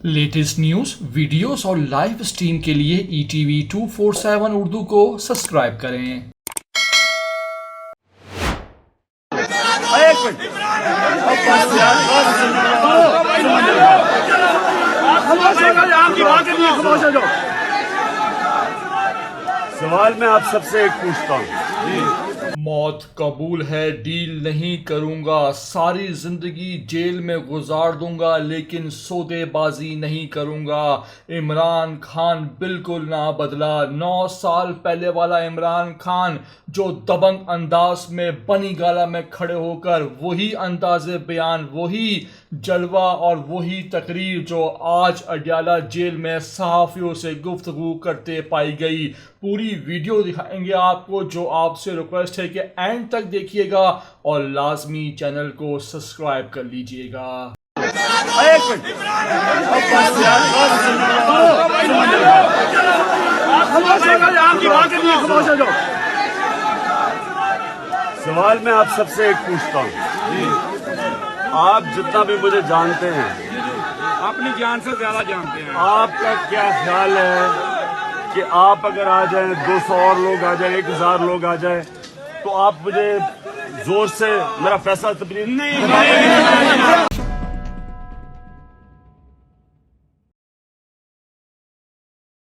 Latest news, videos और live stream के लिए ETV 247 उर्दू को सब्सक्राइब करें। सवाल मैं आप सबसे एक पूछता हूँ। मौत कबूल है, डील नहीं करूंगा, सारी जिंदगी जेल में गुजार दूंगा, लेकिन सौदेबाजी नहीं करूंगा। इमरान खान बिल्कुल ना बदला। 9 साल पहले वाला इमरान खान जो दबंग अंदाज में बनी गाला में खड़े होकर वही अंदाज़े बयान, वही जलवा और वही तकरीर जो आज अडयाला जेल में सहाफ़ियों से गुफ्तगू करते पाई गई। पूरी वीडियो दिखाएंगे आपको, जो आपसे रिक्वेस्ट है कि एंड तक देखिएगा और लाजमी चैनल को सब्सक्राइब कर लीजिएगा। सवाल मैं आप सबसे एक पूछता हूँ। आप जितना भी मुझे जानते हैं, अपनी जान से ज्यादा जानते हैं। आपका क्या ख्याल है कि आप अगर आ जाए, 200 और लोग आ जाए, 1000 लोग आ जाए, तो आप मुझे जोर से मेरा फैसला तब्दील नहीं